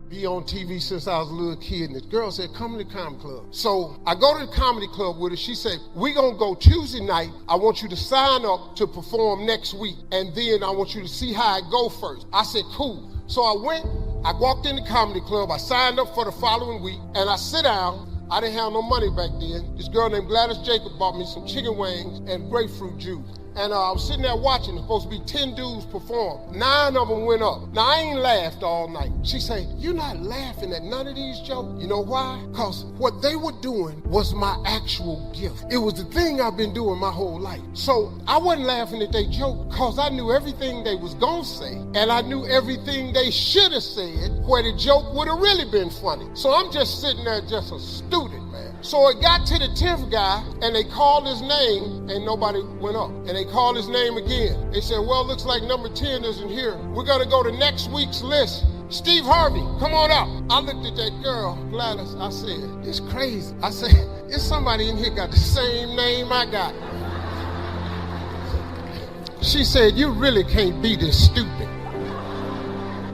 be on TV since I was a little kid, and this girl said, come to the comedy club. So I go to the comedy club with her. She said, we gonna go Tuesday night. I want you to sign up to perform next week, and then I want you to see how I go first. I said, cool. So I went, I walked in the comedy club, I signed up for the following week, and I sit down. I didn't have no money back then. This girl named Gladys Jacob bought me some chicken wings and grapefruit juice. And I was sitting there watching. There's supposed to be 10 dudes perform. 9 of them went up. Now, I ain't laughed all night. She said, you're not laughing at none of these jokes. You know why? Because what they were doing was my actual gift. It was the thing I've been doing my whole life. So I wasn't laughing at their joke because I knew everything they was going to say. And I knew everything they should have said where the joke would have really been funny. So I'm just sitting there just a student, man. So it got to the 10th guy, and they called his name, and nobody went up. And they called his name again. They said, well, looks like number 10 isn't here. We're going to go to next week's list. Steve Harvey, come on up. I looked at that girl, Gladys. I said, it's crazy. I said, there's somebody in here got the same name I got. She said, you really can't be this stupid.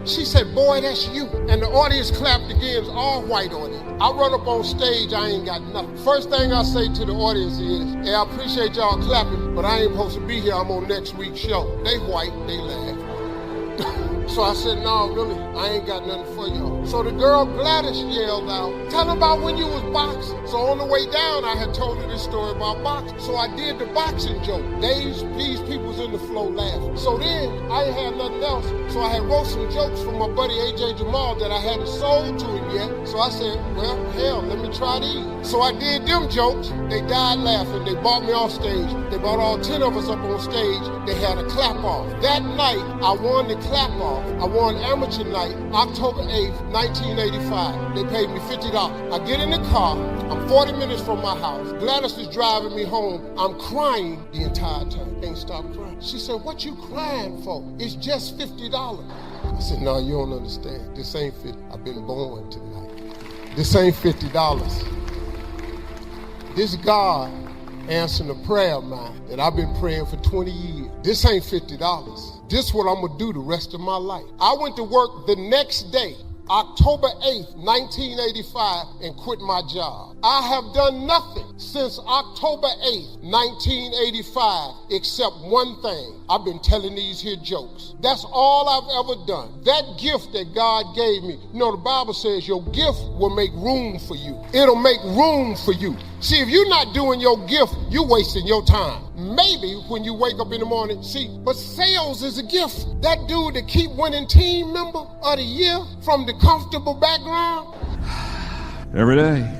She said, boy, that's you. And the audience clapped again, it's all white on it. I run up on stage, I ain't got nothing. First thing I say to the audience is, hey, I appreciate y'all clapping, but I ain't supposed to be here, I'm on next week's show. They white, they laugh. So I said, no, really, I ain't got nothing for y'all. So the girl Gladys yelled out, tell them about when you was boxing. So on the way down, I had told her this story about boxing. So I did the boxing joke. These people's in the flow laughing. So then, I ain't had nothing else. So I had wrote some jokes from my buddy AJ Jamal that I hadn't sold to him yet. So I said, well, hell, let me try these. So I did them jokes. They died laughing. They brought me off stage. They brought all 10 of us up on stage. They had a clap off. That night, I won the clap off. I won amateur night, October 8th, 1985. They paid me $50. I get in the car. I'm 40 minutes from my house. Gladys is driving me home. I'm crying the entire time. Can't stop crying. She said, what you crying for? It's just $50. I said, no, you don't understand. This ain't $50. I've been born tonight. This ain't $50. This God answering a prayer of mine that I've been praying for 20 years. This ain't $50. This is what I'm gonna do the rest of my life. I went to work the next day, October 8th, 1985, and quit my job. I have done nothing since October 8th, 1985, except one thing. I've been telling these here jokes. That's all I've ever done. That gift that God gave me, you know, the Bible says your gift will make room for you. It'll make room for you. See, if you're not doing your gift, you're wasting your time. Maybe when you wake up in the morning, see, but sales is a gift. That dude that keep winning team member of the year from the comfortable background. Every day.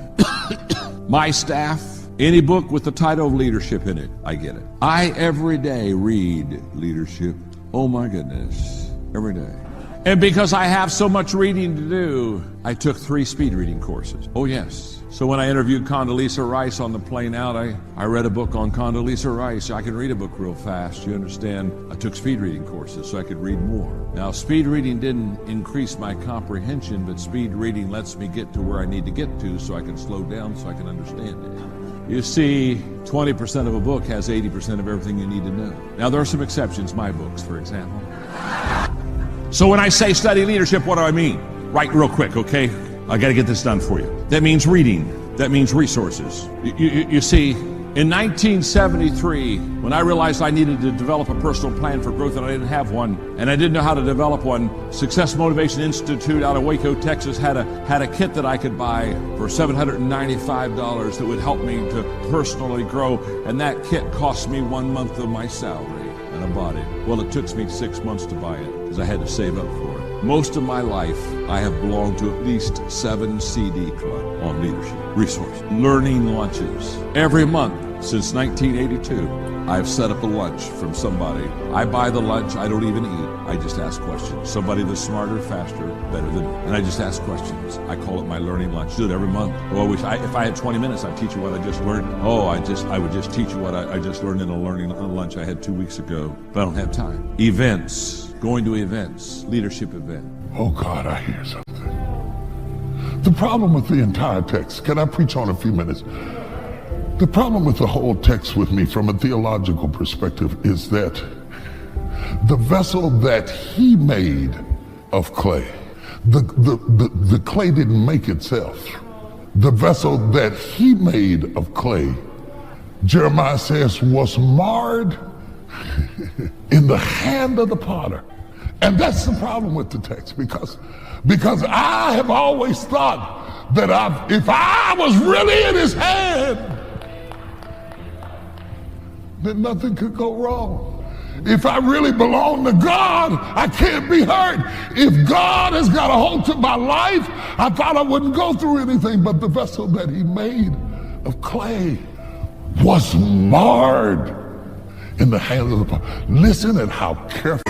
My staff, any book with the title of leadership in it, I get it. I every day read leadership. Oh my goodness, every day. And because I have so much reading to do, I took 3 speed reading courses. Oh yes. So when I interviewed Condoleezza Rice on the plane out, I read a book on Condoleezza Rice. I can read a book real fast, you understand? I took speed reading courses so I could read more. Now, speed reading didn't increase my comprehension, but speed reading lets me get to where I need to get to so I can slow down so I can understand it. You see, 20% of a book has 80% of everything you need to know. Now, there are some exceptions, my books, for example. So when I say study leadership, what do I mean? Right, real quick, okay? I got to get this done for you. That means reading. That means resources. You see, in 1973, when I realized I needed to develop a personal plan for growth and I didn't have one, and I didn't know how to develop one, Success Motivation Institute out of Waco, Texas had a kit that I could buy for $795 that would help me to personally grow, and that kit cost me 1 month of my salary, and I bought it. Well, it took me 6 months to buy it because I had to save up for it. Most of my life, I have belonged to at least 7 CD clubs on leadership, resource, learning lunches. Every month since 1982, I've set up a lunch from somebody. I buy the lunch, I don't even eat. I just ask questions. Somebody that's smarter, faster, better than me. And I just ask questions. I call it my learning lunch. Do it every month. Oh, if I had 20 minutes, I'd teach you what I just learned. Oh, I would just teach you what I just learned in a learning lunch I had 2 weeks ago. But I don't have time. Events. Going to events, leadership event. Oh God, I hear something. The problem with the entire text, can I preach on a few minutes? The problem with the whole text with me from a theological perspective is that the vessel that he made of clay The clay didn't make itself. The vessel that he made of clay, Jeremiah says, was marred in the hand of the potter. And that's the problem with the text, because I have always thought that if I was really in his hand, then nothing could go wrong. If I really belong to God, I can't be hurt. If God has got a hold of my life, I thought I wouldn't go through anything. But the vessel that he made of clay was marred in the hands of the potter. Listen at how careful.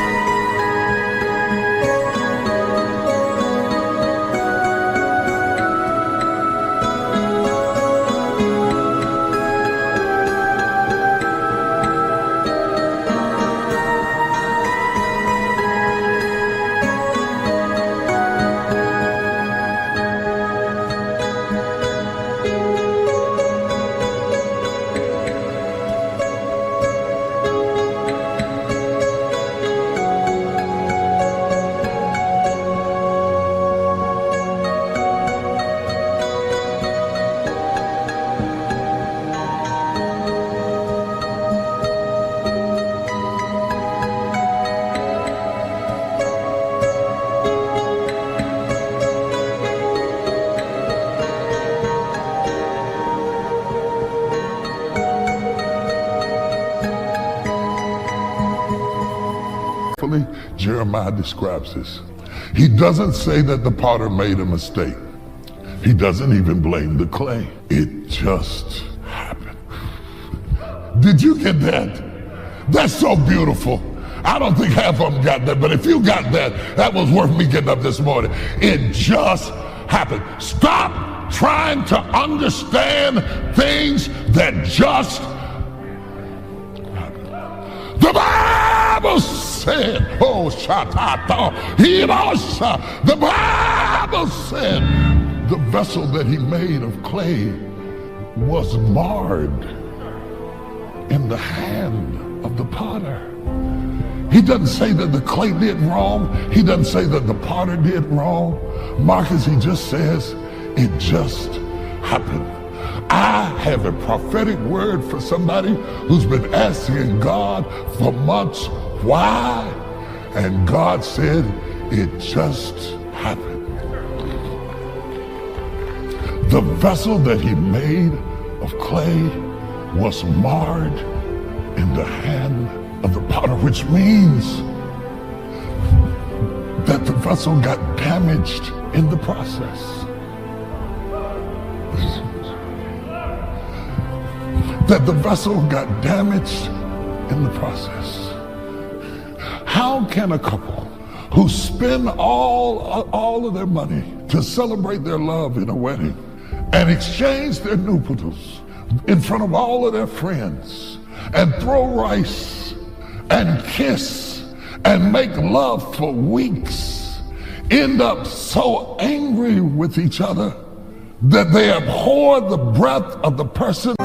Jeremiah describes this. He doesn't say that the potter made a mistake. He doesn't even blame the clay. It just happened. Did you get that? That's so beautiful. I don't think half of them got that, but if you got that, that was worth me getting up this morning. It just happened. Stop trying to understand things that just happened. The Bible said, oh, Shatata, the Bible said the vessel that he made of clay was marred in the hand of the potter. He doesn't say that the clay did wrong. He doesn't say that the potter did wrong. Marcus, he just says it just happened. I have a prophetic word for somebody who's been asking God for months why, and God said it just happened. The vessel that he made of clay was marred in the hand of the potter, which means that the vessel got damaged in the process. That the vessel got damaged in the process. How can a couple who spend all of their money to celebrate their love in a wedding and exchange their nuptials in front of all of their friends and throw rice and kiss and make love for weeks end up so angry with each other that they abhor the breath of the person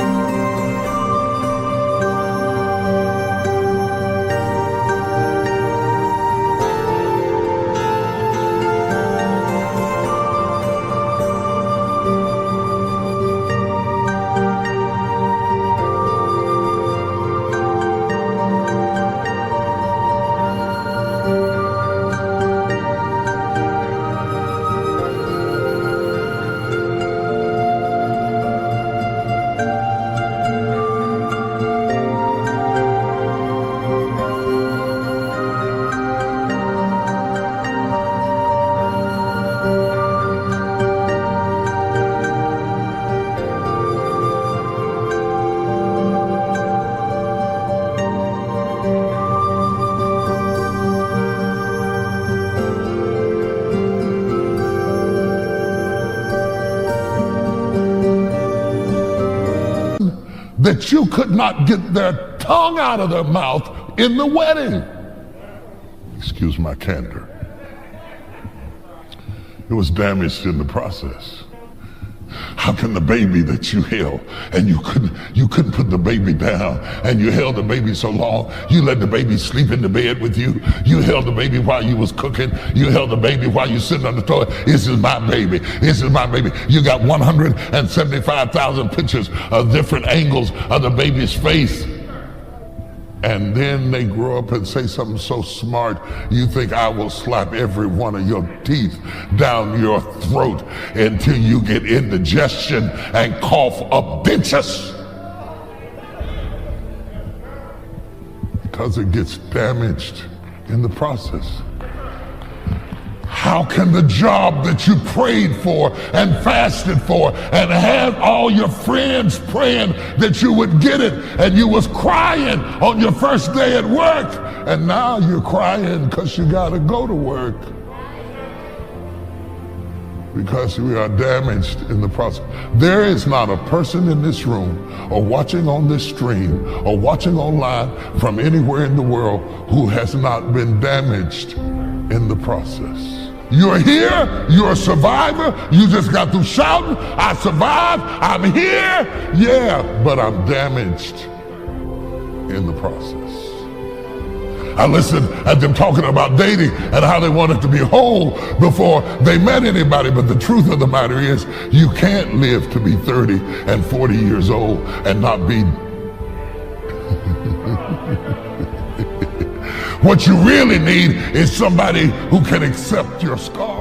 that you could not get their tongue out of their mouth in the wedding. Excuse my candor. It was damaged in the process. How can the baby that you held, and you couldn't put the baby down, and you held the baby so long, you let the baby sleep in the bed with you. You held the baby while you was cooking. You held the baby while you sitting on the toilet. This is my baby. This is my baby. You got 175,000 pictures of different angles of the baby's face. And then they grow up and say something so smart, you think I will slap every one of your teeth down your throat until you get indigestion and cough up dentures. Because it gets damaged in the process. How can the job that you prayed for and fasted for and had all your friends praying that you would get it, and you was crying on your first day at work, and now you're crying because you got to go to work? Because we are damaged in the process. There is not a person in this room or watching on this stream or watching online from anywhere in the world who has not been damaged in the process. You're here, you're a survivor, you just got through shouting, I survived, I'm here, yeah, but I'm damaged in the process. I listened at them talking about dating and how they wanted to be whole before they met anybody, but the truth of the matter is you can't live to be 30 and 40 years old and not be What you really need is somebody who can accept your scars.